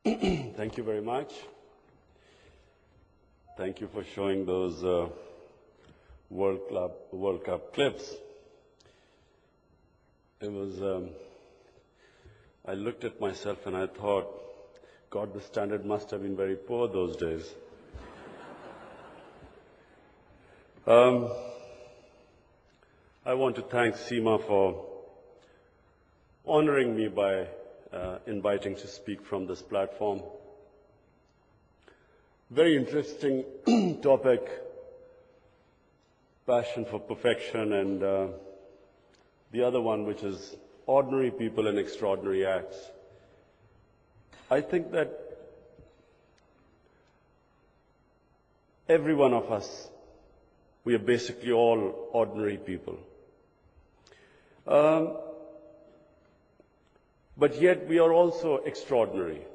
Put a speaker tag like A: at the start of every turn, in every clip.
A: Thank you very much. Thank you for showing those World Cup clips. It was, I looked at myself and I thought, God, the standard must have been very poor those days. I want to thank CIMA for honoring me by inviting to speak from this platform. Very interesting topic, passion for perfection, and the other one, which is ordinary people and extraordinary acts. I think that every one of us, we are basically all ordinary people. But yet we are also extraordinary.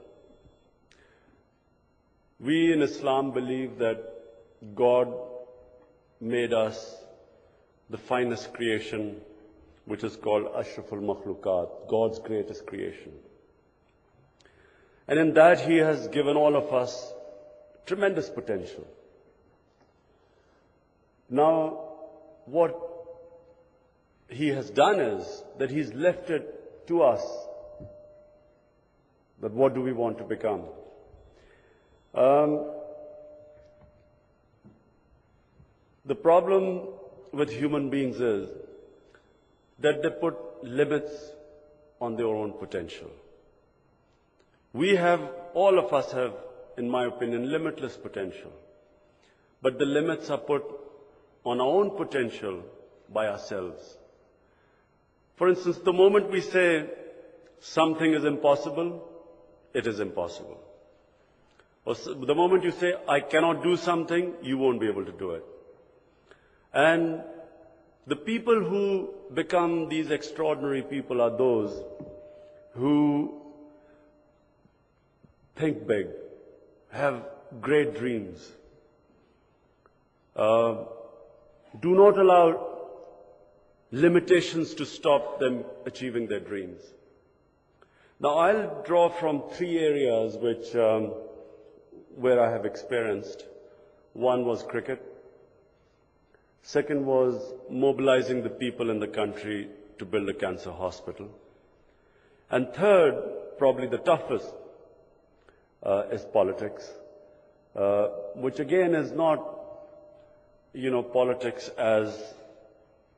A: We in Islam believe that God made us the finest creation, which is called Ashraful Makhlukat, God's greatest creation. And in that He has given all of us tremendous potential. Now, what He has done is that He's left it to us, that what do we want to become? The problem with human beings is that they put limits on their own potential. All of us have, in my opinion, limitless potential. But the limits are put on our own potential by ourselves. For instance, the moment we say something is impossible, it is impossible. Or the moment you say, I cannot do something, you won't be able to do it. And the people who become these extraordinary people are those who think big, have great dreams, do not allow limitations to stop them achieving their dreams. Now, I'll draw from three areas where I have experienced. One was cricket. Second was mobilizing the people in the country to build a cancer hospital. And third, probably the toughest, is politics, which again is not, politics as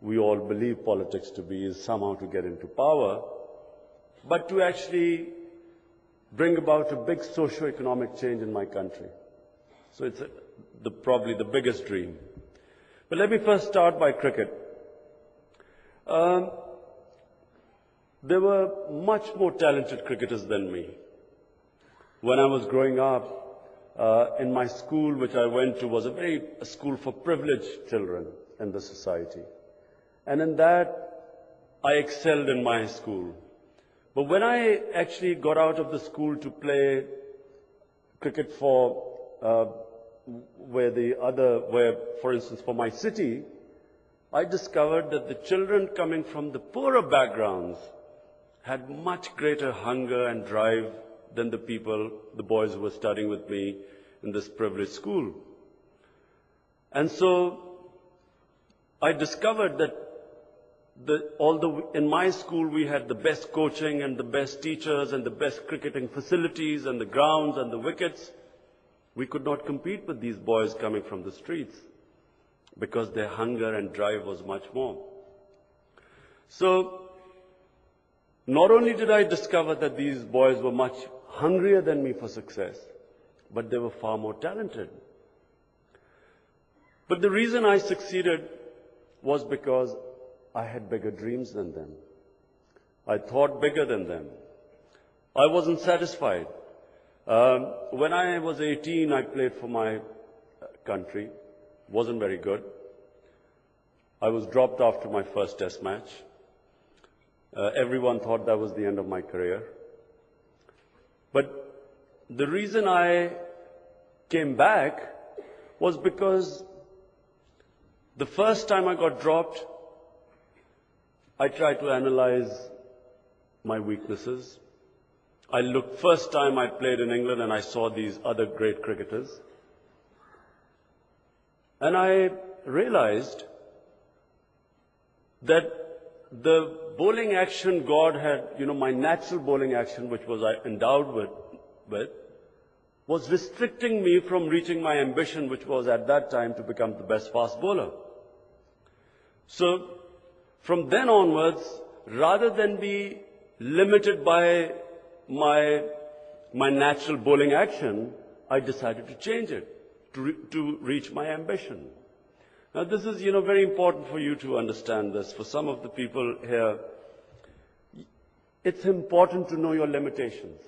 A: we all believe politics to be, is somehow to get into power, but to actually bring about a big socio-economic change in my country. So it's probably the biggest dream. But let me first start by cricket. There were much more talented cricketers than me. When I was growing up, in my school, which I went to, was a school for privileged children in the society. And in that, I excelled in my school. But when I actually got out of the school to play cricket for for instance, for my city, I discovered that the children coming from the poorer backgrounds had much greater hunger and drive than the boys who were studying with me in this privileged school. And so I discovered that although in my school we had the best coaching and the best teachers and the best cricketing facilities and the grounds and the wickets, we could not compete with these boys coming from the streets because their hunger and drive was much more. So not only did I discover that these boys were much hungrier than me for success, but they were far more talented. But the reason I succeeded was because I had bigger dreams than them. I thought bigger than them. I wasn't satisfied. When I was 18, I played for my country. Wasn't very good. I was dropped after my first test match. Everyone thought that was the end of my career. But the reason I came back was because the first time I got dropped, I tried to analyze my weaknesses. I looked, first time I played in England and I saw these other great cricketers. And I realized that the bowling action God had, my natural bowling action, which was I endowed with, was restricting me from reaching my ambition, which was at that time to become the best fast bowler. So, from then onwards, rather than be limited by my natural bowling action, I decided to change it to reach my ambition. Now this is, very important for you to understand this. For some of the people here, it's important to know your limitations.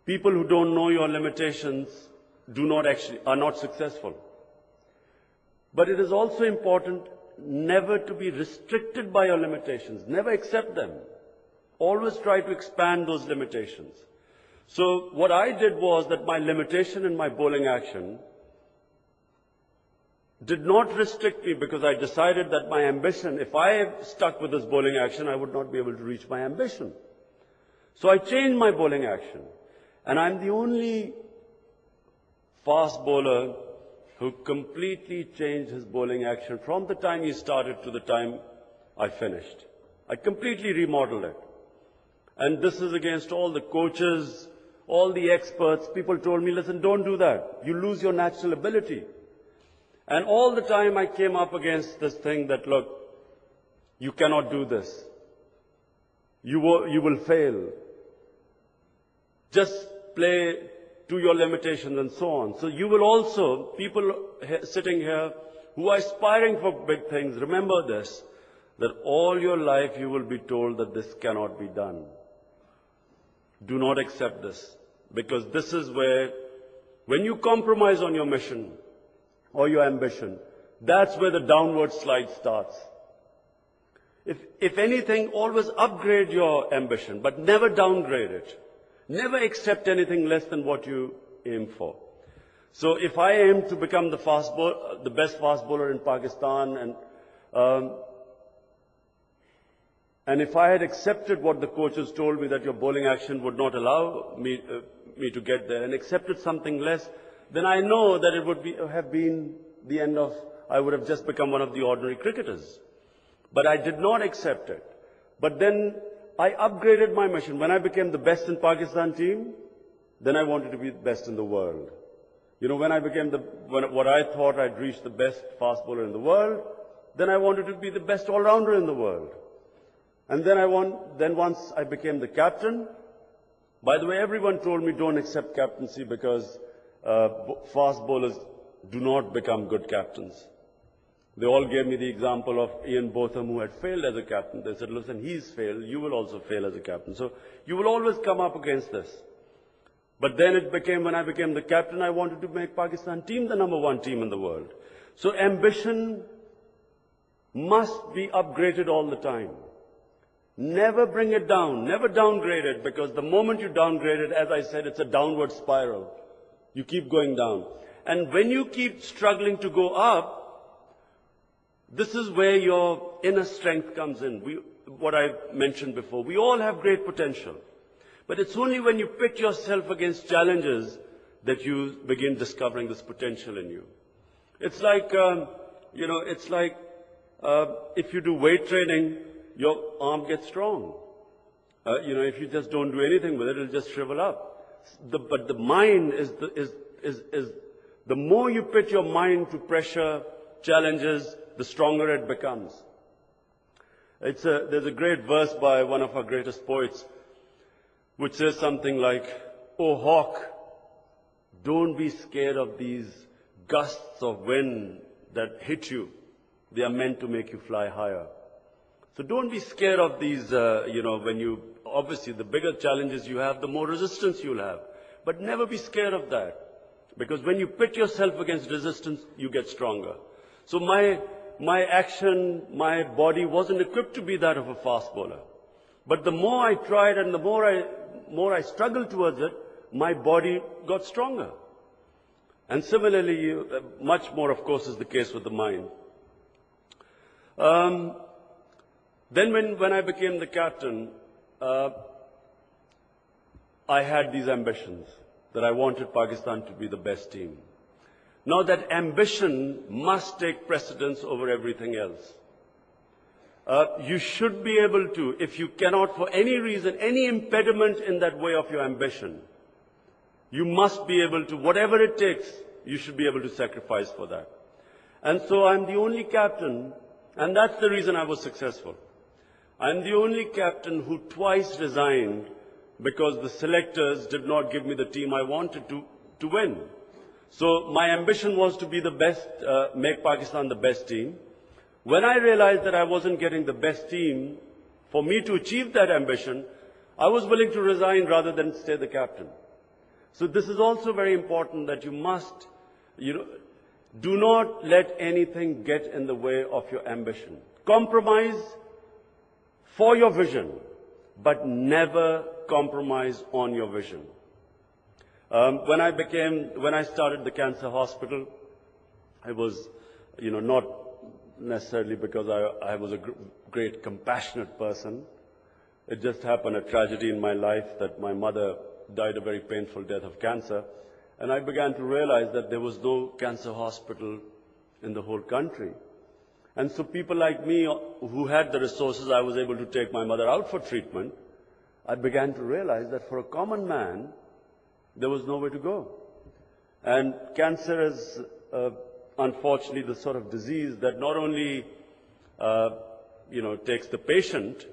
A: People who don't know your limitations are not successful. But it is also important never to be restricted by your limitations. Never accept them. Always try to expand those limitations. So what I did was that my limitation in my bowling action did not restrict me, because I decided that my ambition, if I stuck with this bowling action, I would not be able to reach my ambition. So I changed my bowling action. And I'm the only fast bowler who completely changed his bowling action from the time he started to the time I finished. I completely remodeled it. And this is against all the coaches, all the experts. People told me, listen, don't do that. You lose your natural ability. And all the time I came up against this thing that, look, you cannot do this. You will fail. Just play to your limitations and so on. So you will also, people sitting here who are aspiring for big things, remember this, that all your life you will be told that this cannot be done. Do not accept this, because this is where, when you compromise on your mission or your ambition, that's where the downward slide starts. If anything, always upgrade your ambition, but never downgrade it. Never accept anything less than what you aim for. So if I aim to become the best fast bowler in Pakistan, and if I had accepted what the coaches told me, that your bowling action would not allow me to get there, and accepted something less, then I know that it would have been the end of, I would have just become one of the ordinary cricketers. But I did not accept it. But then I upgraded my mission. When I became the best in Pakistan team, then I wanted to be the best in the world. When I became what I thought I'd reached the best fast bowler in the world, then I wanted to be the best all-rounder in the world. And then once I became the captain, by the way, everyone told me don't accept captaincy because fast bowlers do not become good captains. They all gave me the example of Ian Botham, who had failed as a captain. They said, listen, he's failed, you will also fail as a captain. So you will always come up against this. But then it became, when I became the captain, I wanted to make Pakistan team the #1 team in the world. So ambition must be upgraded all the time. Never bring it down, never downgrade it, because the moment you downgrade it, as I said, it's a downward spiral. You keep going down. And when you keep struggling to go up, this is where your inner strength comes in. What I mentioned before, we all have great potential. But it's only when you pit yourself against challenges that you begin discovering this potential in you. It's like, if you do weight training, your arm gets strong. If you just don't do anything with it, it'll just shrivel up. But the mind is the more you put your mind to pressure, challenges, the stronger it becomes. There's a great verse by one of our greatest poets, which says something like, "O hawk, don't be scared of these gusts of wind that hit you. They are meant to make you fly higher." So don't be scared of these, obviously the bigger challenges you have, the more resistance you'll have. But never be scared of that. Because when you pit yourself against resistance, you get stronger. So my action, my body wasn't equipped to be that of a fast bowler. But the more I tried and the more I struggled towards it, my body got stronger. And similarly, much more, of course, is the case with the mind. Then when I became the captain, I had these ambitions that I wanted Pakistan to be the best team. Now that ambition must take precedence over everything else. You should be able to, if you cannot for any reason, any impediment in that way of your ambition, you must be able to, whatever it takes, you should be able to sacrifice for that. And so I'm the only captain, and that's the reason I was successful. I'm the only captain who twice resigned because the selectors did not give me the team I wanted to win. So my ambition was to be the best, make Pakistan the best team. When I realized that I wasn't getting the best team, for me to achieve that ambition, I was willing to resign rather than stay the captain. So this is also very important that you must, do not let anything get in the way of your ambition. Compromise for your vision, but never compromise on your vision. When I started the cancer hospital, I was, not necessarily because I was a great compassionate person. It just happened, a tragedy in my life, that my mother died a very painful death of cancer. And I began to realize that there was no cancer hospital in the whole country. And so people like me who had the resources, I was able to take my mother out for treatment. I began to realize that for a common man, there was nowhere to go. And cancer is, unfortunately, the sort of disease that not only, takes the patient,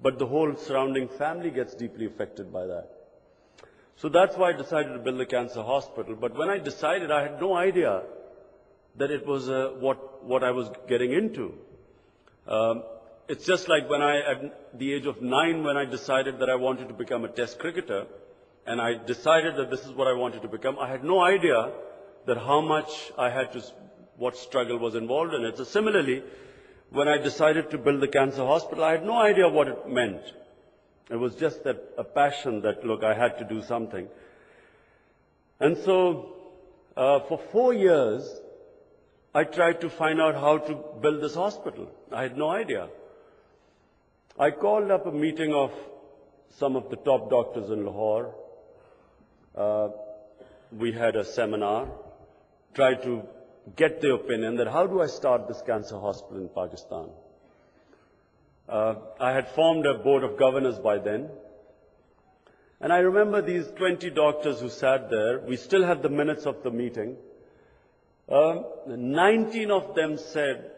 A: but the whole surrounding family gets deeply affected by that. So that's why I decided to build a cancer hospital. But when I decided, I had no idea that it was what I was getting into. It's just like when at the age of 9, when I decided that I wanted to become a test cricketer, and I decided that this is what I wanted to become, I had no idea that how much I had to, what struggle was involved in it. So similarly, when I decided to build the cancer hospital, I had no idea what it meant. It was just that a passion that, look, I had to do something. And so, for 4 years, I tried to find out how to build this hospital. I had no idea. I called up a meeting of some of the top doctors in Lahore. We had a seminar, tried to get their opinion that how do I start this cancer hospital in Pakistan. I had formed a board of governors by then. And I remember these 20 doctors who sat there. We still have the minutes of the meeting. 19 of them said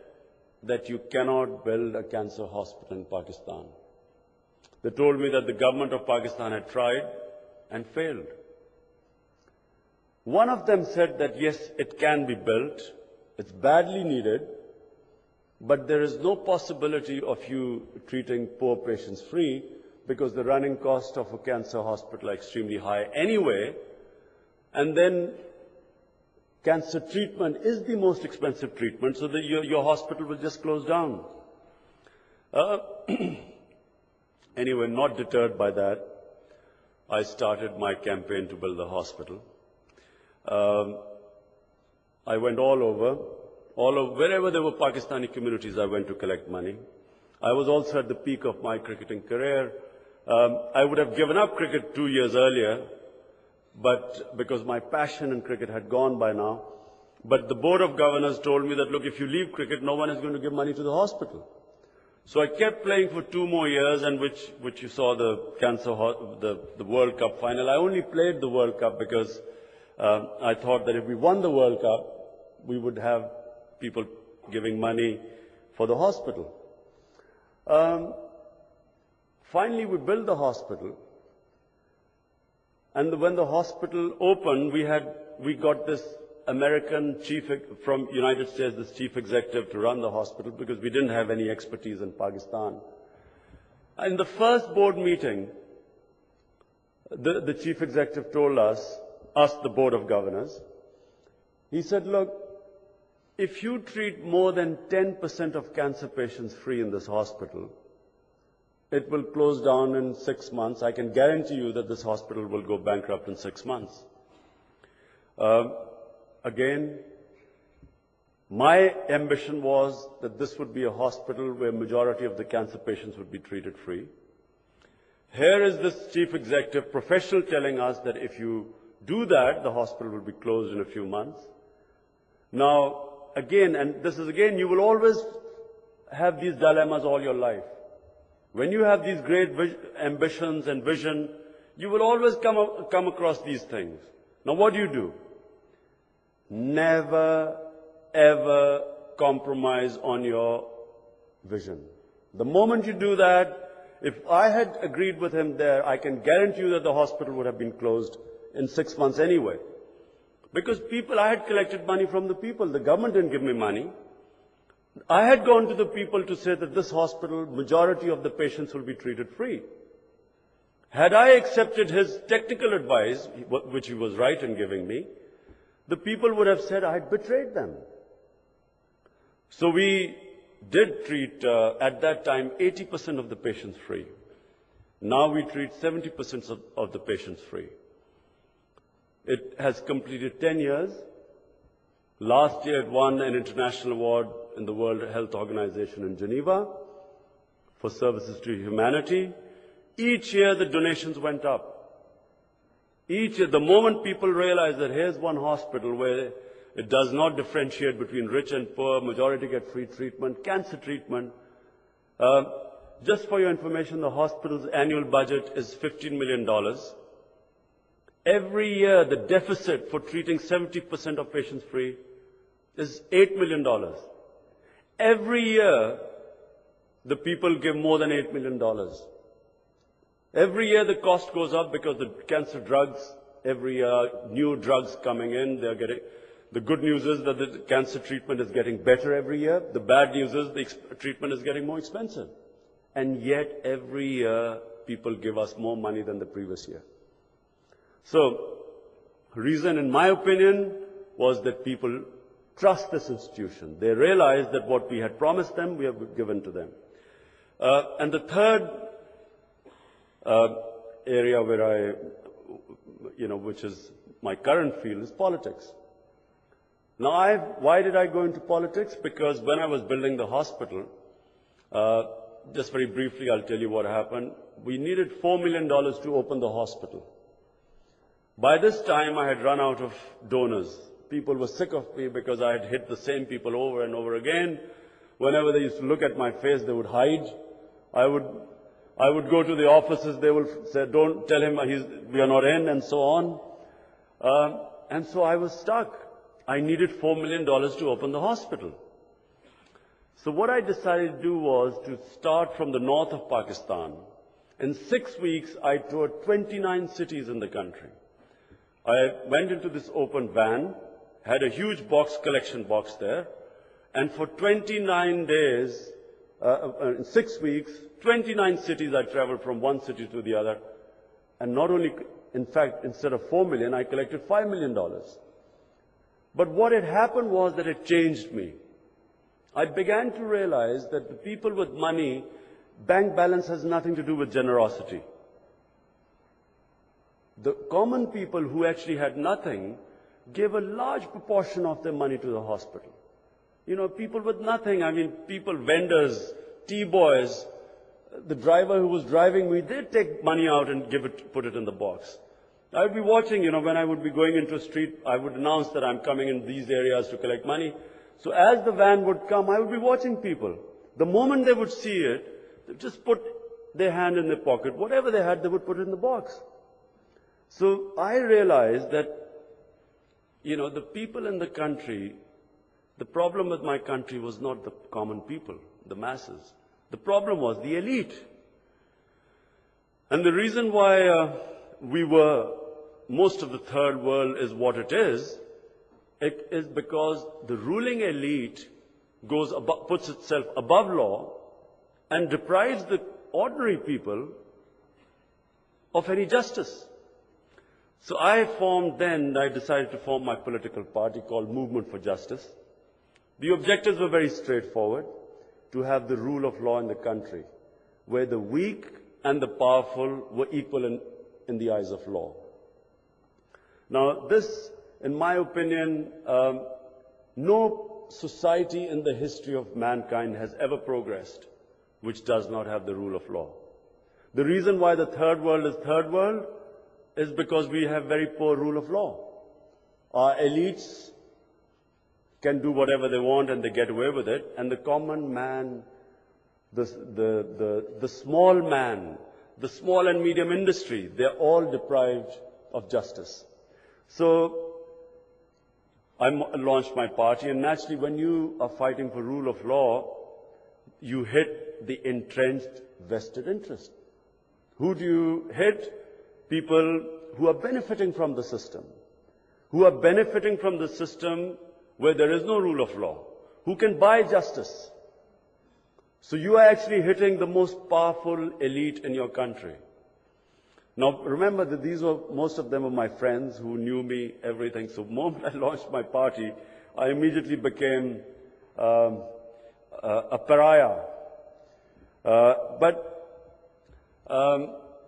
A: that you cannot build a cancer hospital in Pakistan. They told me that the government of Pakistan had tried and failed. One of them said that yes, it can be built, it's badly needed, but there is no possibility of you treating poor patients free because the running costs of a cancer hospital are extremely high anyway, and then cancer treatment is the most expensive treatment, so that your hospital will just close down. Anyway, not deterred by that, I started my campaign to build the hospital. I went all over, wherever there were Pakistani communities, I went to collect money. I was also at the peak of my cricketing career. I would have given up cricket 2 years earlier, but because my passion in cricket had gone by now. But the board of governors told me that, look, if you leave cricket, no one is going to give money to the hospital. So I kept playing for 2 more years, and which you saw the the World Cup final. I only played the World Cup because I thought that if we won the World Cup, we would have people giving money for the hospital. Finally, we built the hospital. And when the hospital opened, we got this American from United States, this chief executive to run the hospital because we didn't have any expertise in Pakistan. In the first board meeting, the chief executive told us, the board of governors, he said, look, if you treat more than 10% of cancer patients free in this hospital, it will close down in 6 months. I can guarantee you that this hospital will go bankrupt in 6 months. Again, my ambition was that this would be a hospital where majority of the cancer patients would be treated free. Here is this chief executive professional telling us that if you do that, the hospital will be closed in a few months. Now, again, and this is again, you will always have these dilemmas all your life. When you have these great ambitions and vision, you will always come across these things. Now, what do? Never, ever compromise on your vision. The moment you do that, if I had agreed with him there, I can guarantee you that the hospital would have been closed in 6 months anyway. Because I had collected money from the people. The government didn't give me money. I had gone to the people to say that this hospital, majority of the patients will be treated free. Had I accepted his technical advice, which he was right in giving me, the people would have said I had betrayed them. So we did treat, at that time, 80% of the patients free. Now we treat 70% of the patients free. It has completed 10 years. Last year it won an international award in the World Health Organization in Geneva for services to humanity. Each year the donations went up. Each year, the moment people realize that here's one hospital where it does not differentiate between rich and poor, majority get free treatment, cancer treatment. Just for your information, the hospital's annual budget is $15 million. Every year, the deficit for treating 70% of patients free is $8 million. Every year, the people give more than $8 million. Every year, the cost goes up because the cancer drugs, every year, new drugs coming in, the good news is that the cancer treatment is getting better every year. The bad news is the treatment is getting more expensive. And yet, every year, people give us more money than the previous year. So, reason, in my opinion, was that people trust this institution. They realize that what we had promised them, we have given to them. And the third area where which is my current field, is politics. Now, why did I go into politics? Because when I was building the hospital, just very briefly, I'll tell you what happened. We needed $4 million to open the hospital. By this time, I had run out of donors. People were sick of me because I had hit the same people over and over again. Whenever they used to look at my face, they would hide. I would go to the offices, they would say, don't tell him we are not in, and so on. And so I was stuck. I needed $4 million to open the hospital. So what I decided to do was to start from the north of Pakistan. In 6 weeks, I toured 29 cities in the country. I went into this open van, had a huge collection box there, and for 29 days, in 6 weeks, 29 cities I traveled from one city to the other. And not only, in fact, instead of $4 million, I collected $5 million. But what had happened was that it changed me. I began to realize that the people with money, bank balance has nothing to do with generosity. The common people who actually had nothing gave a large proportion of their money to the hospital. People with nothing, vendors, tea boys, the driver who was driving me, they'd take money out and put it in the box. I would be watching, when I would be going into a street, I would announce that I'm coming in these areas to collect money. So as the van would come, I would be watching people. The moment they would see it, they'd just put their hand in their pocket. Whatever they had, they would put it in the box. So I realized that, the people in the country, the problem with my country was not the common people, the masses. The problem was the elite. And the reason why most of the third world is what it is because the ruling elite puts itself above law and deprives the ordinary people of any justice. So I decided to form my political party called Movement for Justice. The objectives were very straightforward: to have the rule of law in the country, where the weak and the powerful were equal in the eyes of law. Now this, in my opinion, no society in the history of mankind has ever progressed which does not have the rule of law. The reason why the third world is third world is because we have very poor rule of law. Our elites can do whatever they want and they get away with it, and the common man, the small man, the small and medium industry, they're all deprived of justice. So I launched my party, and naturally when you are fighting for rule of law, you hit the entrenched vested interest. Who do you hit? People who are benefiting from the system, who are benefiting from the system where there is no rule of law, who can buy justice. So you are actually hitting the most powerful elite in your country. Now remember that most of them are my friends who knew me, everything. So the moment I launched my party, I immediately became a pariah.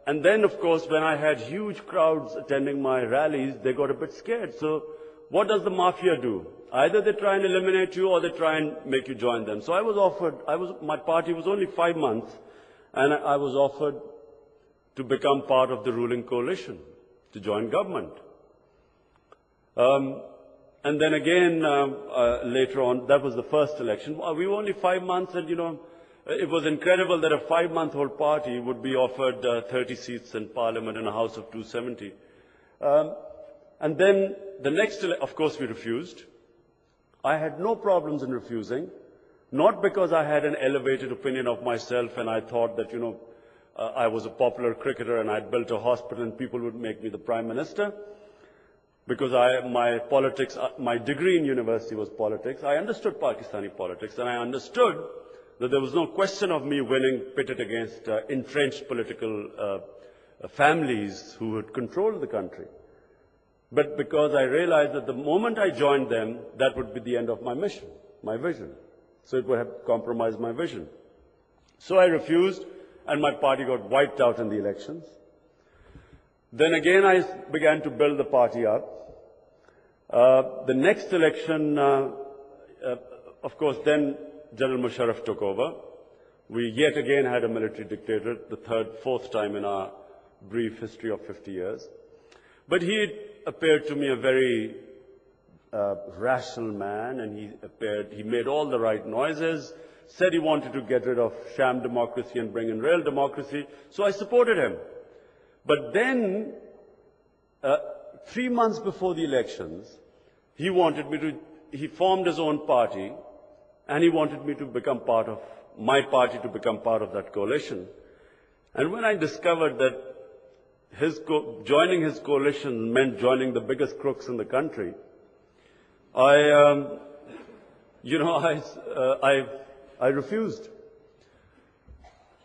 A: And then, of course, when I had huge crowds attending my rallies, they got a bit scared. So what does the mafia do? Either they try and eliminate you or they try and make you join them. So I was offered, my party was only 5 months, and I was offered to become part of the ruling coalition, to join government. And then again, later on, that was the first election. We were only 5 months, and it was incredible that a 5-month-old party would be offered 30 seats in parliament and a house of 270. And then the next, of course, we refused. I had no problems in refusing, not because I had an elevated opinion of myself and I thought that, I was a popular cricketer and I'd built a hospital and people would make me the Prime Minister. Because my degree in university was politics. I understood Pakistani politics, and I understood that there was no question of me winning pitted against entrenched political families who had controlled the country. But because I realized that the moment I joined them, that would be the end of my mission, my vision. So it would have compromised my vision. So I refused, and my party got wiped out in the elections. Then again, I began to build the party up. The next election, of course, then General Musharraf took over. We yet again had a military dictator, the fourth time in our brief history of 50 years. But he appeared to me a very rational man, and he made all the right noises, said he wanted to get rid of sham democracy and bring in real democracy, so I supported him. But then, 3 months before the elections, he formed his own party, and he wanted me to become part of, my party to become part of that coalition. And when I discovered that joining his coalition meant joining the biggest crooks in the country, I refused.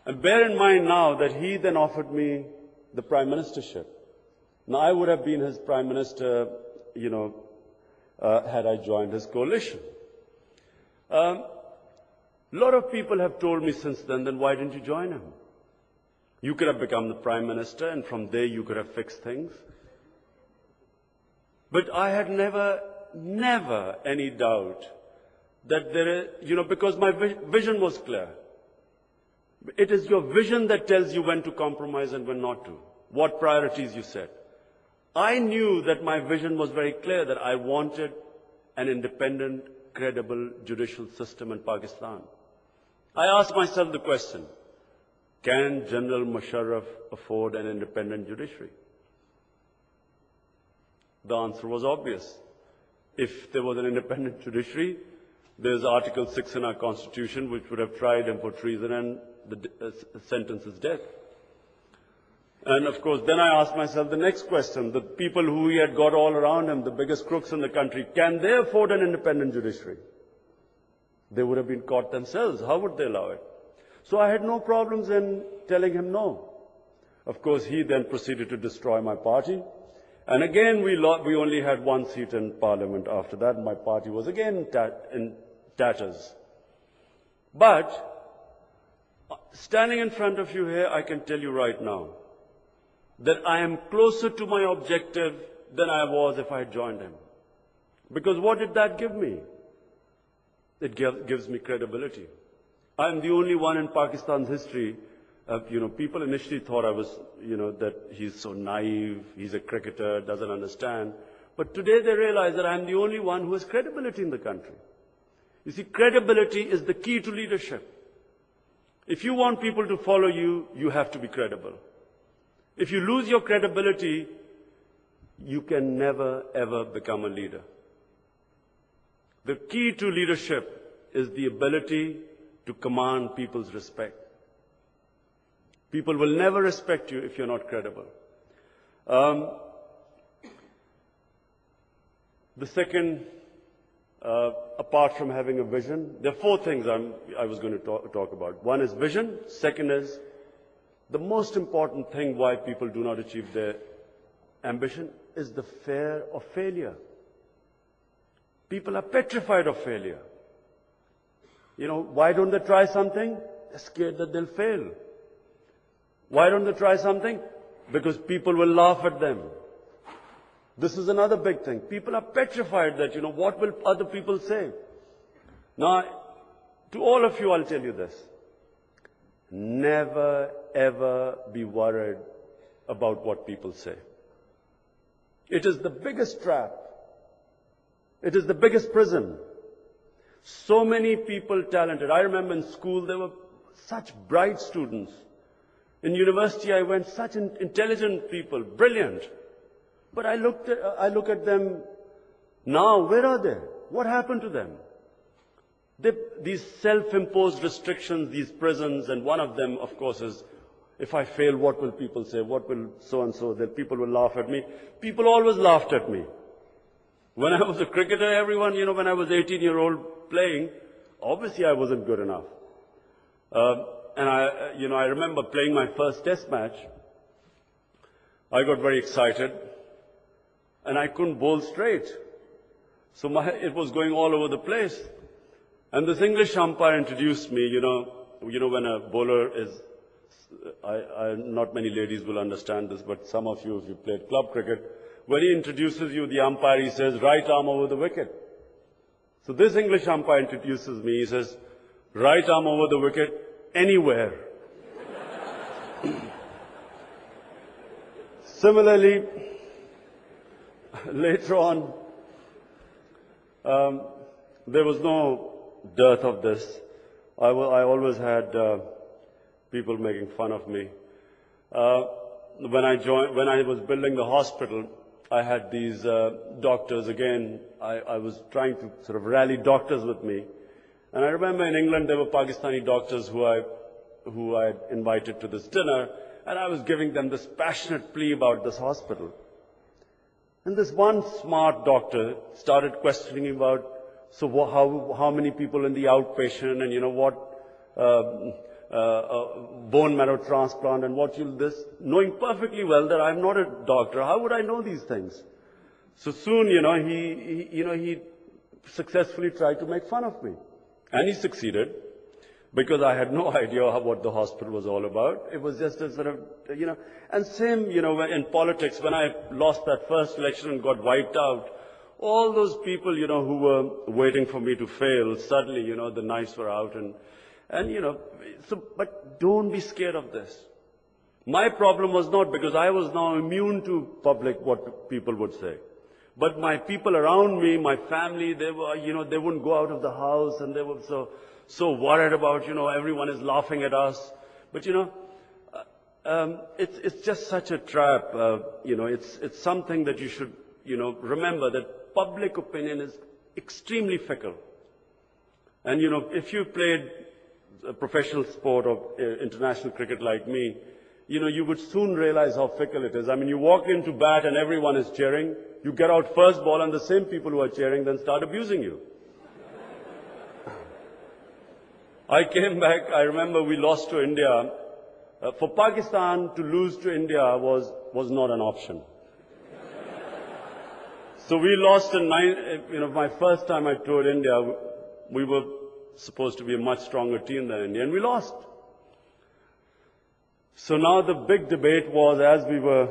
A: And bear in mind now that he then offered me the Prime Ministership. Now, I would have been his Prime Minister, had I joined his coalition. A lot of people have told me since then why didn't you join him? You could have become the Prime Minister, and from there you could have fixed things. But I had never any doubt that because my vision was clear. It is your vision that tells you when to compromise and when not to, what priorities you set. I knew that my vision was very clear, that I wanted an independent, credible judicial system in Pakistan. I asked myself the question, can General Musharraf afford an independent judiciary? The answer was obvious. If there was an independent judiciary, there's Article 6 in our Constitution which would have tried him for treason, and the sentence is death. And of course, then I asked myself the next question, the people who he had got all around him, the biggest crooks in the country, can they afford an independent judiciary? They would have been caught themselves. How would they allow it? So I had no problems in telling him no. Of course, he then proceeded to destroy my party. And again, we only had 1 seat in parliament after that. My party was again in tatters. But standing in front of you here, I can tell you right now that I am closer to my objective than I was if I had joined him. Because what did that give me? It gives me credibility. I am the only one in Pakistan's history People initially thought I was, that he's so naive, he's a cricketer, doesn't understand. But today they realize that I'm the only one who has credibility in the country. You see, credibility is the key to leadership. If you want people to follow you, you have to be credible. If you lose your credibility, you can never, ever become a leader. The key to leadership is the ability to command people's respect. People will never respect you if you're not credible. The second, apart from having a vision, there are four things I was going to talk about. One is vision. Second is the most important thing why people do not achieve their ambition is the fear of failure. People are petrified of failure. Why don't they try something? They're scared that they'll fail. Why don't they try something? Because people will laugh at them. This is another big thing. People are petrified that, what will other people say? Now, to all of you, I'll tell you this. Never, ever be worried about what people say. It is the biggest trap. It is the biggest prison. So many people talented. I remember in school there were such bright students. In university I went, such intelligent people, brilliant. But I look at them now, where are they? What happened to them? These self-imposed restrictions, these prisons, and one of them, of course, is, if I fail, what will people say? What will so-and-so? That people will laugh at me. People always laughed at me. When I was a cricketer, everyone, when I was 18-year-old playing, obviously I wasn't good enough. And I remember playing my first test match. I got very excited, and I couldn't bowl straight. So it was going all over the place. And this English umpire introduced me, when a bowler is, not many ladies will understand this, but some of you, if you played club cricket, when he introduces you, the umpire, he says, right arm over the wicket. So this English umpire introduces me, he says, right arm over the wicket, anywhere. Similarly, later on, there was no dearth of this. I always had people making fun of me. When I was building the hospital, I had these doctors. Again, I was trying to sort of rally doctors with me. And I remember in England there were Pakistani doctors who I had invited to this dinner, and I was giving them this passionate plea about this hospital. And this one smart doctor started questioning about, so how many people in the outpatient, and what bone marrow transplant, and what you'll this, knowing perfectly well that I'm not a doctor. How would I know these things? So soon, he successfully tried to make fun of me. And he succeeded, because I had no idea what the hospital was all about. It was just a sort of, and same, in politics, when I lost that first election and got wiped out, all those people, who were waiting for me to fail, suddenly, the knives were out, but don't be scared of this. My problem was not because I was now immune to what people would say. But my people around me, my family, they were, they wouldn't go out of the house, and they were so worried about, everyone is laughing at us. But, it's just such a trap. It's something that you should, remember that public opinion is extremely fickle. And, if you played a professional sport or international cricket like me, you would soon realize how fickle it is. I mean, you walk into bat and everyone is cheering. You get out first ball and the same people who are cheering then start abusing you. I came back, I remember we lost to India. For Pakistan to lose to India was not an option. So we lost in my first time I toured India, we were supposed to be a much stronger team than India, and we lost. So now the big debate was, as we were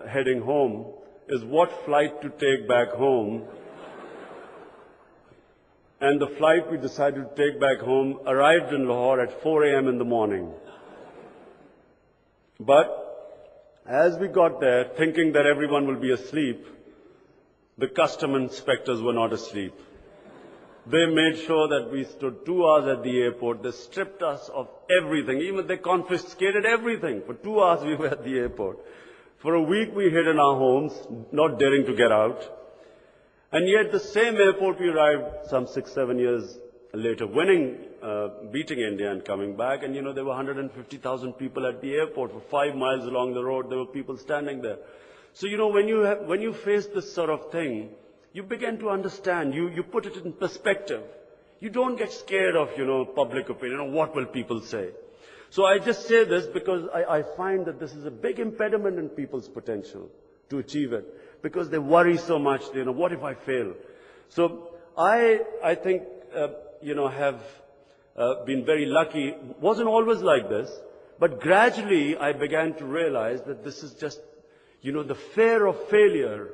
A: heading home, is what flight to take back home. And the flight we decided to take back home arrived in Lahore at 4 a.m. in the morning. But as we got there, thinking that everyone will be asleep, the custom inspectors were not asleep. They made sure that we stood 2 hours at the airport. They stripped us of everything. Even they confiscated everything. For 2 hours we were at the airport. For a week we hid in our homes, not daring to get out. And yet the same airport we arrived some 6-7 years later, beating India and coming back. And there were 150,000 people at the airport. For 5 miles along the road, there were people standing there. So, when you face this sort of thing, you begin to understand, you put it in perspective. You don't get scared of, public opinion, what will people say. So I just say this because I find that this is a big impediment in people's potential to achieve it. Because they worry so much, what if I fail? So I think, have been very lucky. Wasn't always like this, but gradually I began to realize that this is just, the fear of failure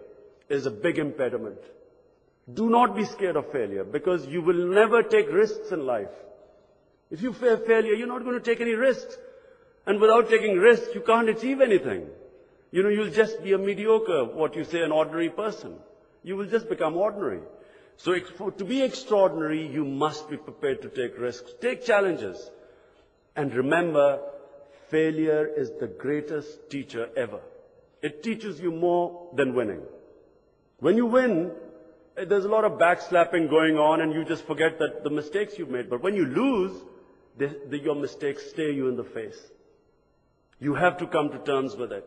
A: is a big impediment. Do not be scared of failure, because you will never take risks in life. If you fear failure, you're not going to take any risks. And without taking risks, you can't achieve anything. You'll just be a mediocre, an ordinary person. You will just become ordinary. So to be extraordinary, you must be prepared to take risks, take challenges. And remember, failure is the greatest teacher ever. It teaches you more than winning. When you win, there's a lot of backslapping going on and you just forget that the mistakes you've made. But when you lose, your mistakes stare you in the face. You have to come to terms with it.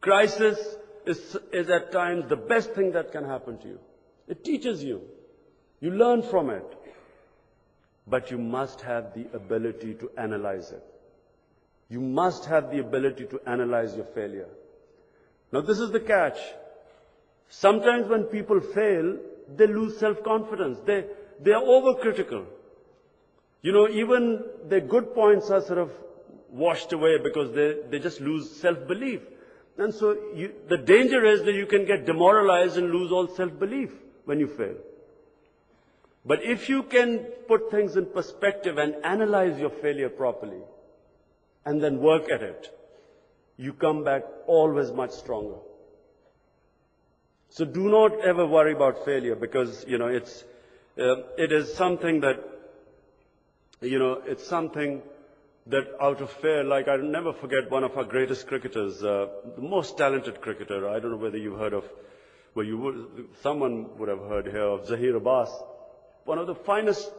A: Crisis is at times the best thing that can happen to you. It teaches you. You learn from it. But you must have the ability to analyze it. You must have the ability to analyze your failure. Now this is the catch. Sometimes when people fail, they lose self-confidence. They are overcritical. Even their good points are sort of washed away because they just lose self-belief. And so the danger is that you can get demoralized and lose all self-belief when you fail. But if you can put things in perspective and analyze your failure properly, and then work at it, you come back always much stronger. So do not ever worry about failure, because, it is something that, it's something that out of fear, like I'll never forget one of our greatest cricketers, the most talented cricketer. I don't know whether you've heard of, someone would have heard here of Zahir Abbas, one of the finest,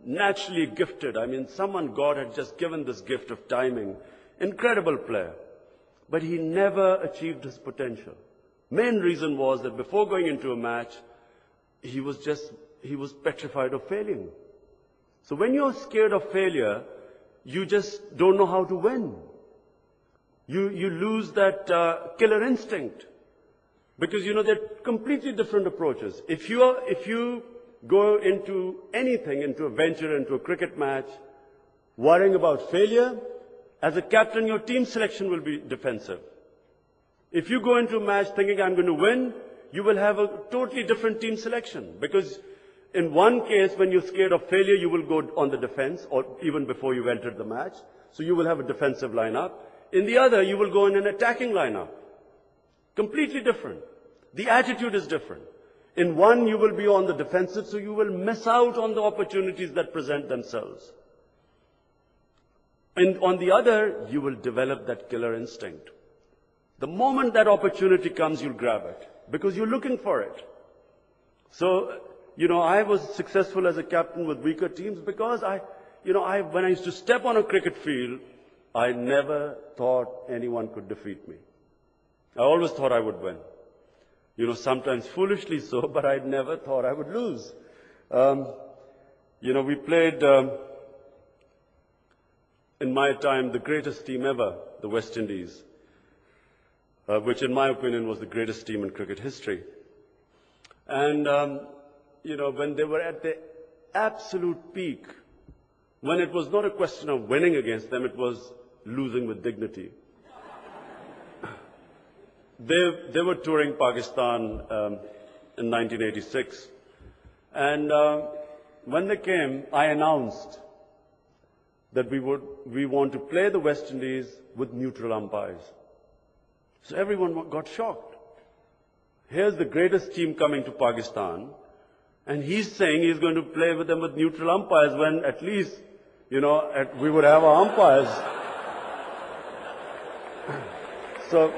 A: naturally gifted. Someone God had just given this gift of timing. Incredible player. But he never achieved his potential. Main reason was that before going into a match, he was petrified of failing. So when you're scared of failure, you just don't know how to win. You lose that killer instinct. Because, they're completely different approaches. If you go into anything, into a venture, into a cricket match, worrying about failure, as a captain, your team selection will be defensive. If you go into a match thinking, I'm going to win, you will have a totally different team selection. Because in one case, when you're scared of failure, you will go on the defense, or even before you've entered the match. So you will have a defensive lineup. In the other, you will go in an attacking lineup. Completely different. The attitude is different. In one, you will be on the defensive, so you will miss out on the opportunities that present themselves. And on the other, you will develop that killer instinct. The moment that opportunity comes, you'll grab it, because you're looking for it. So, I was successful as a captain with weaker teams because when I used to step on a cricket field, I never thought anyone could defeat me. I always thought I would win. Sometimes foolishly so, but I never thought I would lose. We played, in my time, the greatest team ever, the West Indies, which in my opinion was the greatest team in cricket history. And, when they were at the absolute peak, when it was not a question of winning against them, it was losing with dignity. They were touring Pakistan in 1986. And when they came, I announced that we want to play the West Indies with neutral umpires. So everyone got shocked. Here's the greatest team coming to Pakistan, and he's saying he's going to play with them with neutral umpires when at least, we would have our umpires. So,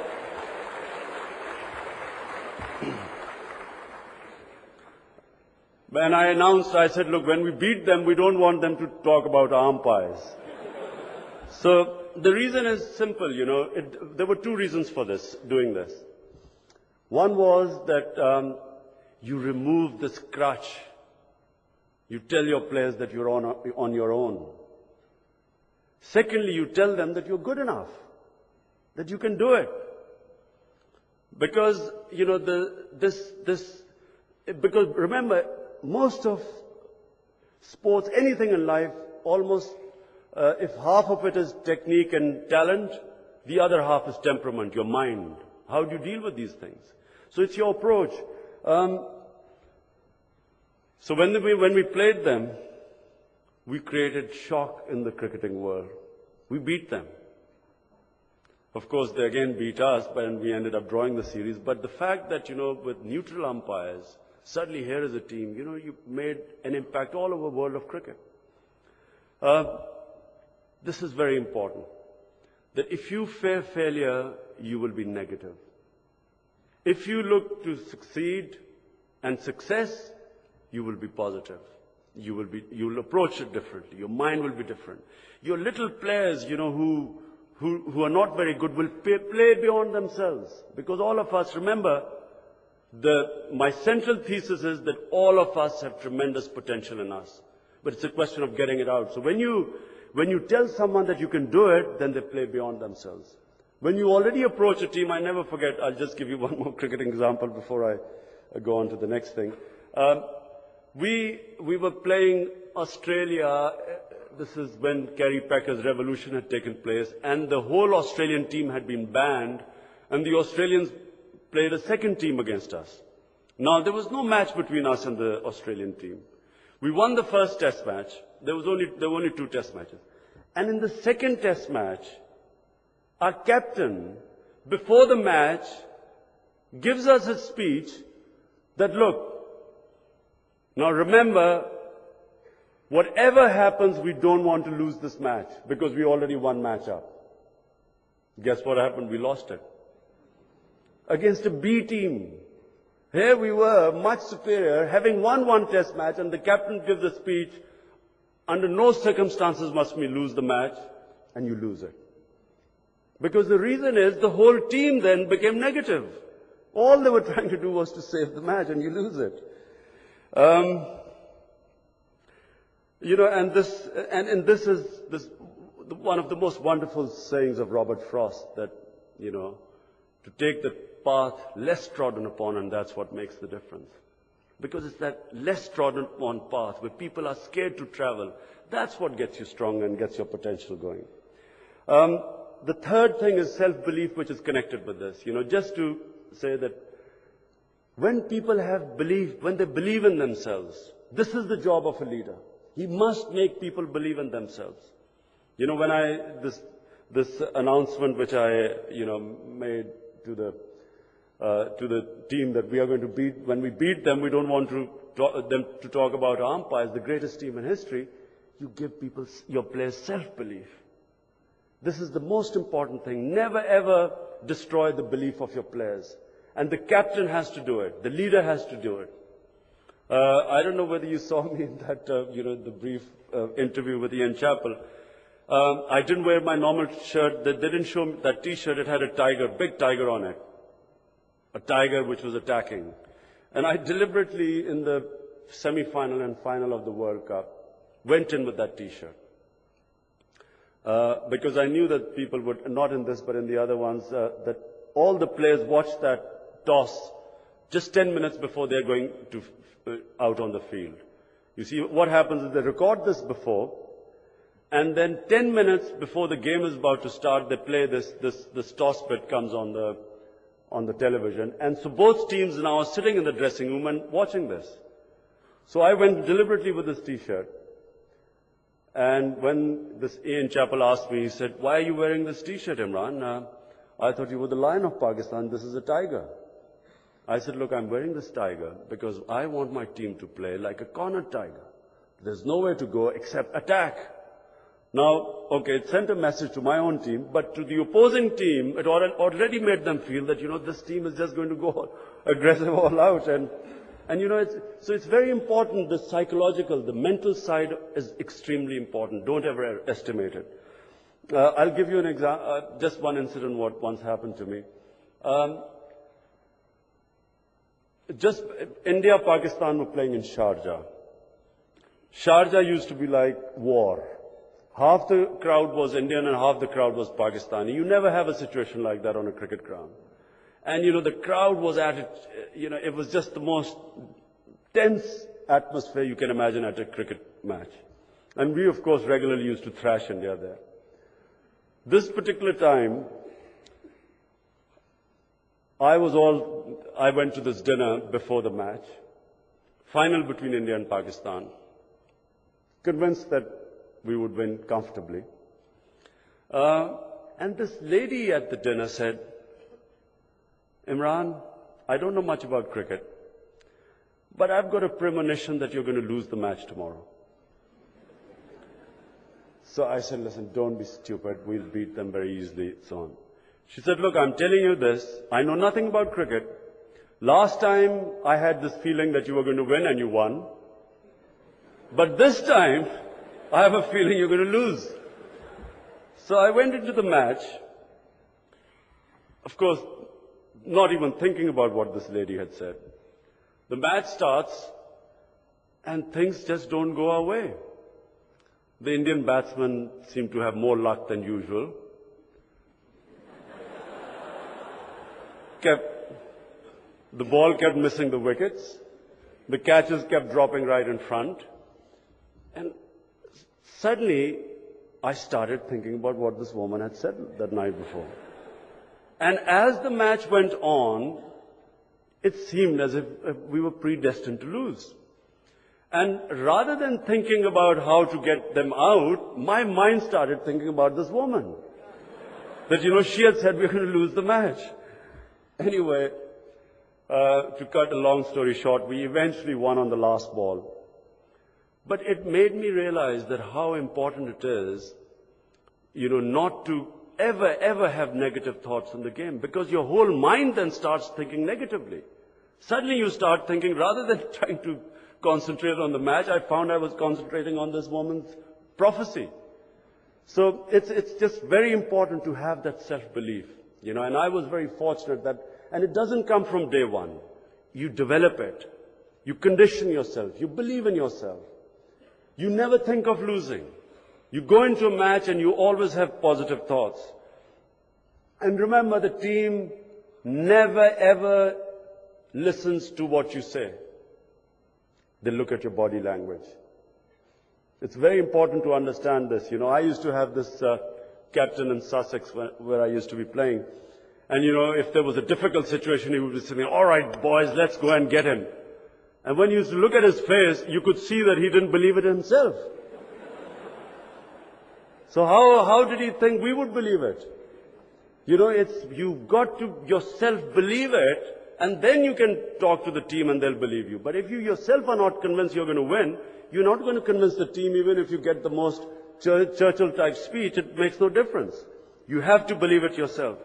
A: when I announced, I said, look, when we beat them, we don't want them to talk about our umpires. So, the reason is simple, there were two reasons for doing this. One was that you remove this crutch. You tell your players that you're on your own. Secondly, you tell them that you're good enough, that you can do it. Because, because remember, most of sports, anything in life, almost, if half of it is technique and talent, the other half is temperament, your mind. How do you deal with these things? So it's your approach. So when we played them, we created shock in the cricketing world. We beat them. Of course, they again beat us, and we ended up drawing the series. But the fact that, with neutral umpires, suddenly here is a team, you made an impact all over the world of cricket. This is very important. That if you fear failure, you will be negative. If you look to succeed and success, you will be positive. You will approach it differently. Your mind will be different. Your little players, who are not very good will play beyond themselves. Because all of us, remember, my central thesis is that all of us have tremendous potential in us. But it's a question of getting it out. So when you tell someone that you can do it, then they play beyond themselves. When you already approach a team, I never forget, I'll just give you one more cricketing example before I go on to the next thing. We were playing Australia. This is when Kerry Packer's revolution had taken place, and the whole Australian team had been banned, and the Australians played a second team against us. Now, there was no match between us and the Australian team. We won the first test match. There were only 2 test matches. And in the second test match, our captain, before the match, gives us a speech that, look, now remember, whatever happens, we don't want to lose this match because we already won match up. Guess what happened? We lost it. Against a B team. Here we were, much superior, having won 1 test match, and the captain gives a speech, under no circumstances must we lose the match, and you lose it. Because the reason is the whole team then became negative. All they were trying to do was to save the match, and you lose it. And this is one of the most wonderful sayings of Robert Frost, that, to take the path less trodden upon, and that's what makes the difference. Because it's that less trodden upon path where people are scared to travel. That's what gets you strong and gets your potential going. The third thing is self-belief, which is connected with this. Just to say that when people have belief, when they believe in themselves, this is the job of a leader. He must make people believe in themselves. When this announcement which I, made to the team that we are going to beat, when we beat them, we don't want them to talk about our umpires, the greatest team in history. You give your players self-belief. This is the most important thing. Never ever destroy the belief of your players. And the captain has to do it. The leader has to do it. I don't know whether you saw me in that, the brief interview with Ian Chappell. I didn't wear my normal shirt. They didn't show me that T-shirt. It had a tiger, big tiger on it. A tiger which was attacking. And I deliberately, in the semi-final and final of the World Cup, went in with that T-shirt. Because I knew that people would, not in this but in the other ones, that all the players watched that toss just 10 minutes before they're going to out on the field. You see, what happens is they record this before, and then 10 minutes before the game is about to start, they play this toss bit comes on the television. And so both teams now are sitting in the dressing room and watching this. So I went deliberately with this T-shirt. And when this Ian Chappell asked me, he said, "Why are you wearing this T-shirt, Imran? I thought you were the lion of Pakistan. This is a tiger." I said, "Look, I'm wearing this tiger because I want my team to play like a cornered tiger. There's nowhere to go except attack." Now, okay, it sent a message to my own team, but to the opposing team, it already made them feel that, this team is just going to go aggressive all out. And so it's very important, the psychological, the mental side is extremely important. Don't ever estimate it. I'll give you an example, just one incident what once happened to me. Just India, Pakistan were playing in Sharjah. Sharjah used to be like war. Half the crowd was Indian and half the crowd was Pakistani. You never have a situation like that on a cricket ground. And, the crowd was at it, it was just the most tense atmosphere you can imagine at a cricket match. And we, of course, regularly used to thrash India there. This particular time, I went to this dinner before the match, final between India and Pakistan, convinced that we would win comfortably. And this lady at the dinner said, "Imran, I don't know much about cricket, but I've got a premonition that you're going to lose the match tomorrow." So I said, "Listen, don't be stupid. We'll beat them very easily," so on. She said, "Look, I'm telling you this. I know nothing about cricket. Last time I had this feeling that you were going to win and you won. But this time, I have a feeling you're going to lose." So I went into the match, of course, not even thinking about what this lady had said. The match starts, and things just don't go our way. The Indian batsmen seem to have more luck than usual. The ball kept missing the wickets. The catches kept dropping right in front. And suddenly, I started thinking about what this woman had said that night before. And as the match went on, it seemed as if we were predestined to lose. And rather than thinking about how to get them out, my mind started thinking about this woman. That, she had said we were going to lose the match. Anyway, to cut a long story short, we eventually won on the last ball. But it made me realize that how important it is, not to ever have negative thoughts in the game, because your whole mind then starts thinking negatively. Suddenly you start thinking, rather than trying to concentrate on the match, I found I was concentrating on this woman's prophecy. So it's just very important to have that self-belief, and I was very fortunate that, and it doesn't come from day one. You develop it. You condition yourself. You believe in yourself. You never think of losing. You go into a match and you always have positive thoughts. And remember, the team never ever listens to what you say. They look at your body language. It's very important to understand this. I used to have this captain in Sussex where I used to be playing. And if there was a difficult situation, he would be saying, "All right, boys, let's go and get him." And when you used to look at his face, you could see that he didn't believe it himself. So how did he think we would believe it? You've got to yourself believe it, and then you can talk to the team and they'll believe you. But if you yourself are not convinced you're going to win, you're not going to convince the team even if you get the most Churchill-type speech. It makes no difference. You have to believe it yourself.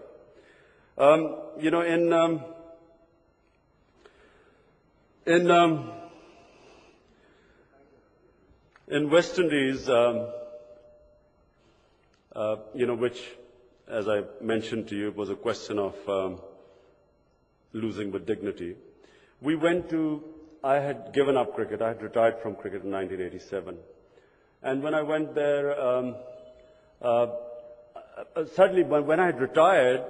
A: In West Indies, which, as I mentioned to you, was a question of losing with dignity. I had given up cricket. I had retired from cricket in 1987. And when I went there, suddenly, when I had retired,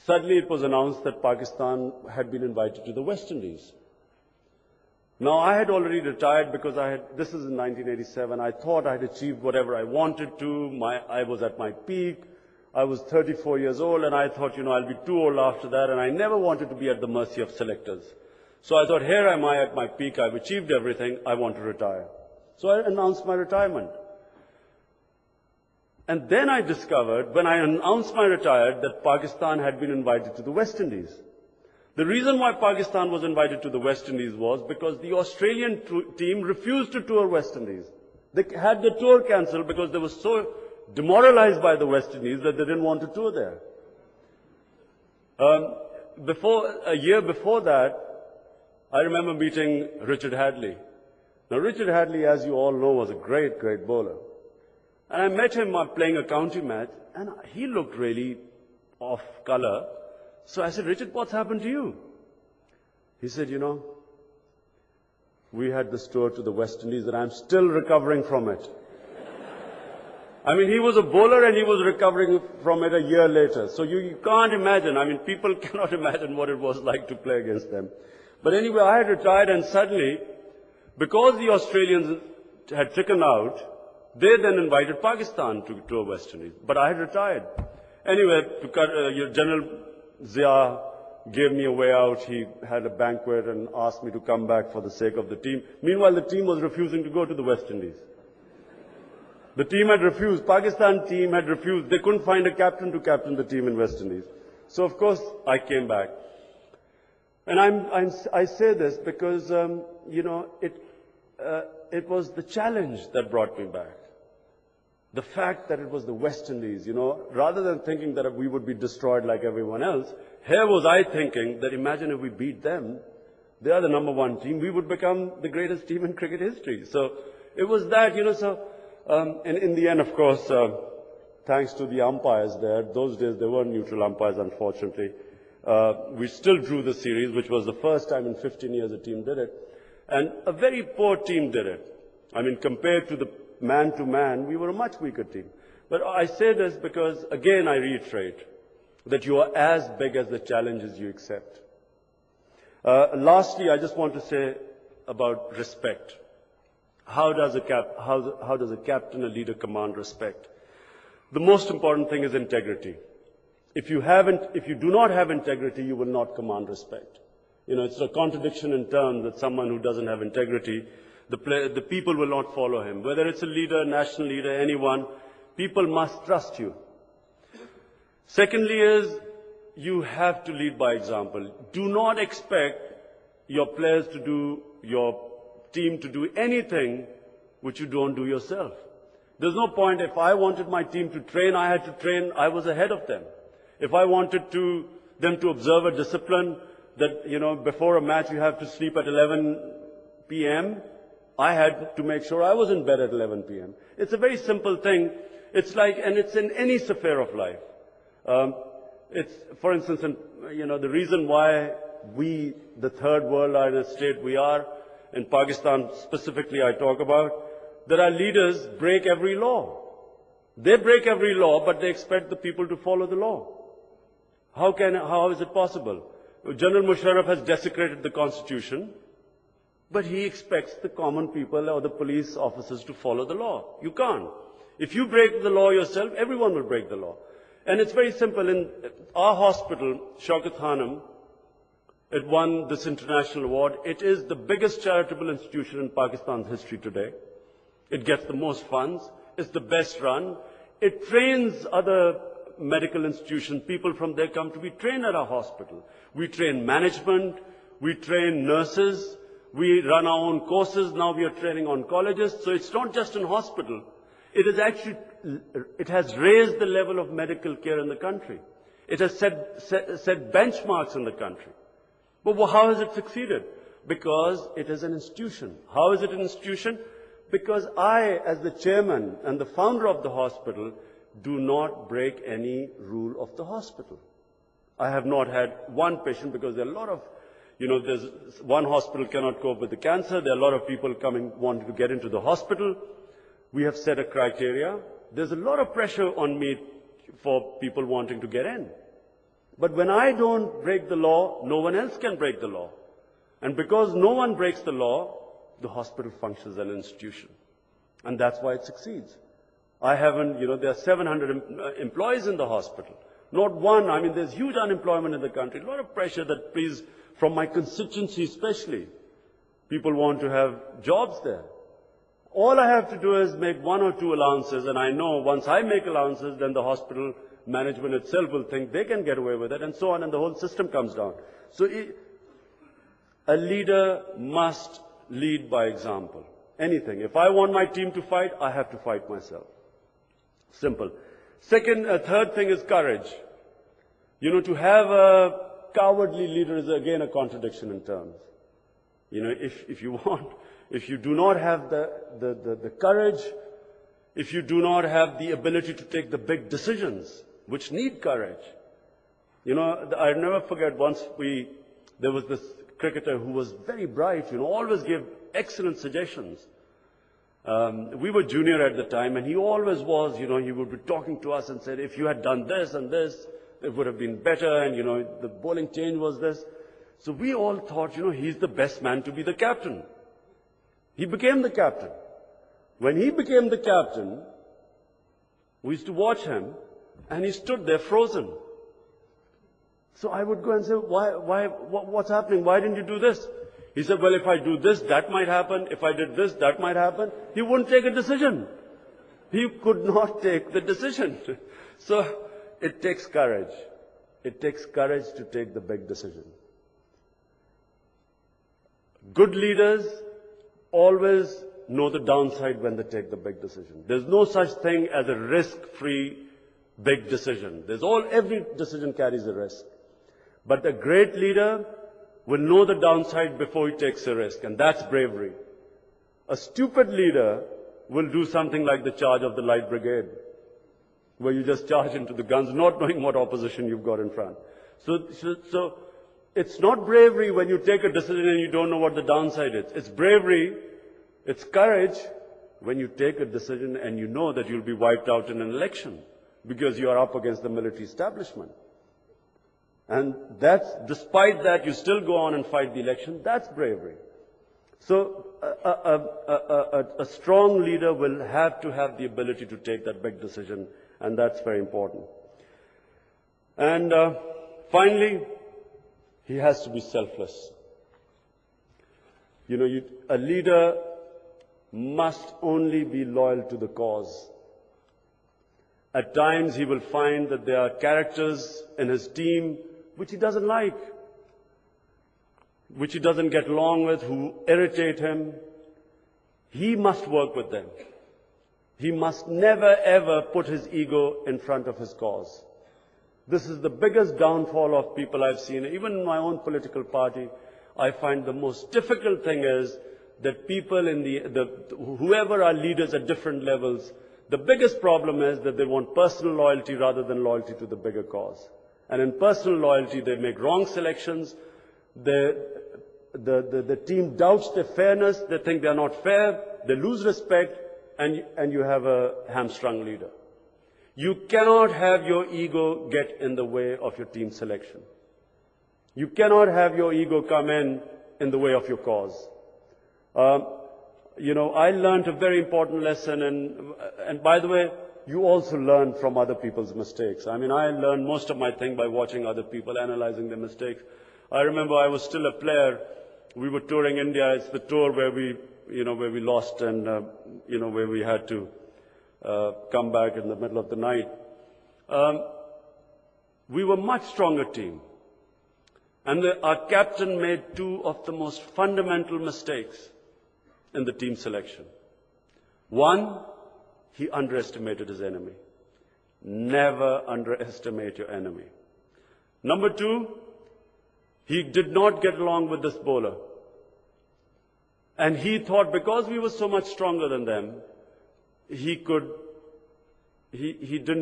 A: suddenly it was announced that Pakistan had been invited to the West Indies. Now, I had already retired because this is in 1987, I thought I had achieved whatever I wanted to. I was at my peak. I was 34 years old, and I thought, I'll be too old after that, and I never wanted to be at the mercy of selectors. So I thought, here am I at my peak. I've achieved everything. I want to retire. So I announced my retirement. And then I discovered, when I announced my retirement, that Pakistan had been invited to the West Indies. The reason why Pakistan was invited to the West Indies was because the Australian team refused to tour West Indies. They had the tour cancelled because they were so demoralized by the West Indies that they didn't want to tour there. A year before that, I remember meeting Richard Hadley. Now, Richard Hadley, as you all know, was a great, great bowler. And I met him playing a county match, and he looked really off color. So I said, Richard, what's happened to you? He said, you know, we had this tour to the West Indies and I'm still recovering from it. I mean, he was a bowler and he was recovering from it a year later. So you can't imagine. I mean, people cannot imagine what it was like to play against them. But anyway, I had retired, and suddenly, because the Australians had chickened out, they then invited Pakistan to tour West Indies. But I had retired. Anyway, General Zia gave me a way out. He had a banquet and asked me to come back for the sake of the team. Meanwhile, the team was refusing to go to the West Indies. The team had refused. Pakistan team had refused. They couldn't find a captain to captain the team in West Indies. So, of course, I came back. And I say this because, you know, it was the challenge that brought me back. The fact that it was the West Indies, you know, rather than thinking that we would be destroyed like everyone else, here was I thinking that imagine if we beat them, they are the number one team, we would become the greatest team in cricket history. So it was that, you know, so in the end, of course, thanks to the umpires there, those days there weren't neutral umpires, unfortunately, we still drew the series, which was the first time in 15 years a team did it. And a very poor team did it. I mean, compared to the man-to-man, we were a much weaker team. But I say this because, again, I reiterate that you are as big as the challenges you accept. Lastly, I just want to say about respect. How does a captain, a leader, command respect? The most important thing is integrity. If you do not have integrity, you will not command respect. You know, it's a contradiction in terms that someone who doesn't have integrity, the people will not follow him. Whether it's a leader, national leader, anyone, people must trust you. Secondly is, you have to lead by example. Do not expect your players to do, your team to do anything which you don't do yourself. There's no point, if I wanted my team to train, I had to train, I was ahead of them. If I wanted them to observe a discipline that, you know, before a match you have to sleep at 11 p.m., I had to make sure I was in bed at 11 p.m. It's a very simple thing. It's like, and it's in any sphere of life. It's, for instance, you know, the reason why we, the third world, are in a state we are, in Pakistan specifically I talk about, that our leaders break every law. They break every law, but they expect the people to follow the law. How is it possible? General Musharraf has desecrated the constitution, but he expects the common people or the police officers to follow the law. You can't. If you break the law yourself, everyone will break the law. And it's very simple. In our hospital, Shaukat Khanum, it won this international award. It is the biggest charitable institution in Pakistan's history today. It gets the most funds. It's the best run. It trains other medical institutions. People from there come to be trained at our hospital. We train management. We train nurses. We run our own courses. Now we are training on colleges. So it's not just in hospital. It has raised the level of medical care in the country. It has set benchmarks in the country. But how has it succeeded? Because it is an institution. How is it an institution? Because I, as the chairman and the founder of the hospital, do not break any rule of the hospital. I have not had one patient, because there are a lot of, you know, there's one hospital cannot cope with the cancer. There are a lot of people wanting to get into the hospital. We have set a criteria. There's a lot of pressure on me for people wanting to get in. But when I don't break the law, no one else can break the law. And because no one breaks the law, the hospital functions as an institution. And that's why it succeeds. I haven't, you know, there are 700 employees in the hospital. Not one. I mean, there's huge unemployment in the country. A lot of pressure that, please, from my constituency especially, people want to have jobs there. All I have to do is make 1 or 2 allowances, and I know once I make allowances, then the hospital management itself will think they can get away with it, and so on, and the whole system comes down. So a leader must lead by example. Anything. If I want my team to fight, I have to fight myself. Simple. Third thing is courage. To have a cowardly leader is again a contradiction in terms. If you do not have the courage, if you do not have the ability to take the big decisions, which need courage. I'll never forget once there was this cricketer who was very bright, always gave excellent suggestions. We were junior at the time, and he always was, he would be talking to us and said, if you had done this and this, it would have been better, and, the bowling change was this. So we all thought, he's the best man to be the captain. He became the captain. When he became the captain, we used to watch him, and he stood there frozen. So I would go and say, what's happening? Why didn't you do this? He said, well, if I do this, that might happen. If I did this, that might happen. He wouldn't take a decision. He could not take the decision. So it takes courage. It takes courage to take the big decision. Good leaders always know the downside when they take the big decision. There's no such thing as a risk-free big decision. Every decision carries a risk. But a great leader will know the downside before he takes a risk, and that's bravery. A stupid leader will do something like the charge of the Light Brigade, where you just charge into the guns, not knowing what opposition you've got in front. So it's not bravery when you take a decision and you don't know what the downside is. It's bravery, it's courage when you take a decision and you know that you'll be wiped out in an election because you are up against the military establishment. And despite that, you still go on and fight the election. That's bravery. So a strong leader will have to have the ability to take that big decision, and that's very important. And finally, he has to be selfless. A leader must only be loyal to the cause. At times, he will find that there are characters in his team which he doesn't like, which he doesn't get along with, who irritate him. He must work with them. He must never ever put his ego in front of his cause. This is the biggest downfall of people I've seen. Even in my own political party, I find the most difficult thing is that people whoever are leaders at different levels, the biggest problem is that they want personal loyalty rather than loyalty to the bigger cause. And in personal loyalty, they make wrong selections. The team doubts their fairness. They think they are not fair. They lose respect, and you have a hamstrung leader. You cannot have your ego get in the way of your team selection. You cannot have your ego come in the way of your cause. I learned a very important lesson, and by the way, you also learn from other people's mistakes. I learned most of my thing by watching other people, analyzing their mistakes. I remember I was still a player. We were touring India. It's the tour where we lost and, where we had to come back in the middle of the night. We were a much stronger team. And our captain made 2 of the most fundamental mistakes in the team selection. One, he underestimated his enemy. Never underestimate your enemy. Number 2, he did not get along with this bowler. And he thought because we were so much stronger than them, he didn't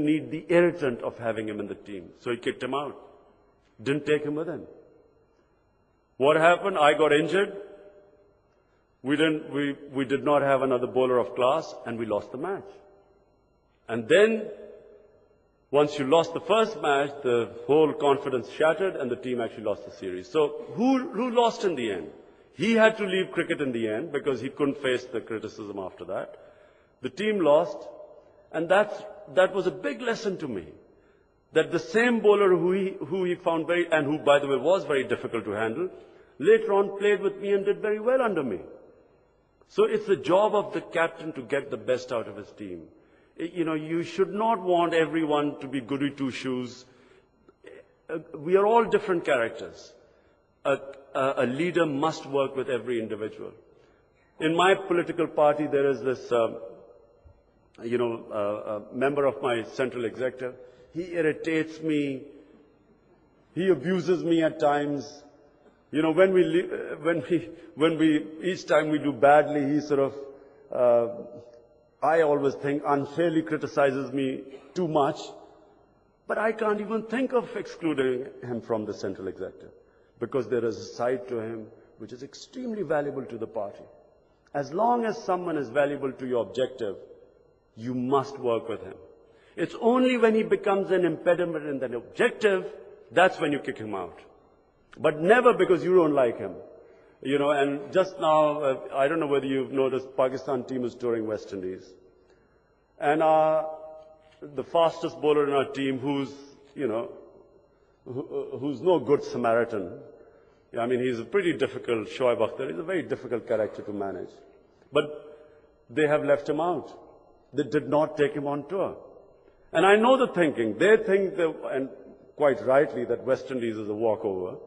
A: need the irritant of having him in the team. So he kicked him out. Didn't take him with him. What happened? I got injured. We did not have another bowler of class, and we lost the match. And then, once you lost the first match, the whole confidence shattered, and the team actually lost the series. So who lost in the end? He had to leave cricket in the end because he couldn't face the criticism after that. The team lost, and that was a big lesson to me. That the same bowler who he found and who, by the way, was very difficult to handle, later on played with me and did very well under me. So it's the job of the captain to get the best out of his team. You should not want everyone to be goody two-shoes. We are all different characters. A leader must work with every individual. In my political party, there is this, member of my central executive. He irritates me. He abuses me at times. When we each time we do badly, he sort of, I always think unfairly criticizes me too much. But I can't even think of excluding him from the central executive, because there is a side to him which is extremely valuable to the party. As long as someone is valuable to your objective, you must work with him. It's only when he becomes an impediment in that objective, that's when you kick him out. But never because you don't like him. And just now, I don't know whether you've noticed, Pakistan team is touring West Indies. And the fastest bowler in our team, who's no good Samaritan. I mean, he's a pretty difficult, Shoaib Akhtar. He's a very difficult character to manage. But they have left him out. They did not take him on tour. And I know the thinking. They think, and quite rightly, that West Indies is a walkover.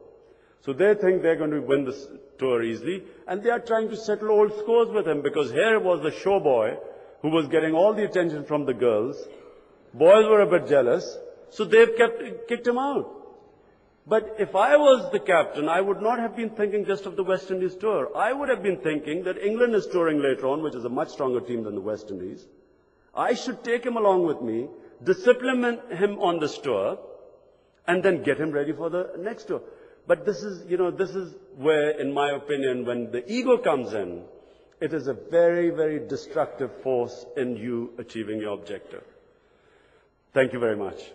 A: So they think they're going to win this tour easily. And they are trying to settle old scores with him, because here was the show boy who was getting all the attention from the girls. Boys were a bit jealous. So they've kicked him out. But if I was the captain, I would not have been thinking just of the West Indies tour. I would have been thinking that England is touring later on, which is a much stronger team than the West Indies. I should take him along with me, discipline him on this tour, and then get him ready for the next tour. But this is where, in my opinion, when the ego comes in, it is a very, very destructive force in you achieving your objective. Thank you very much.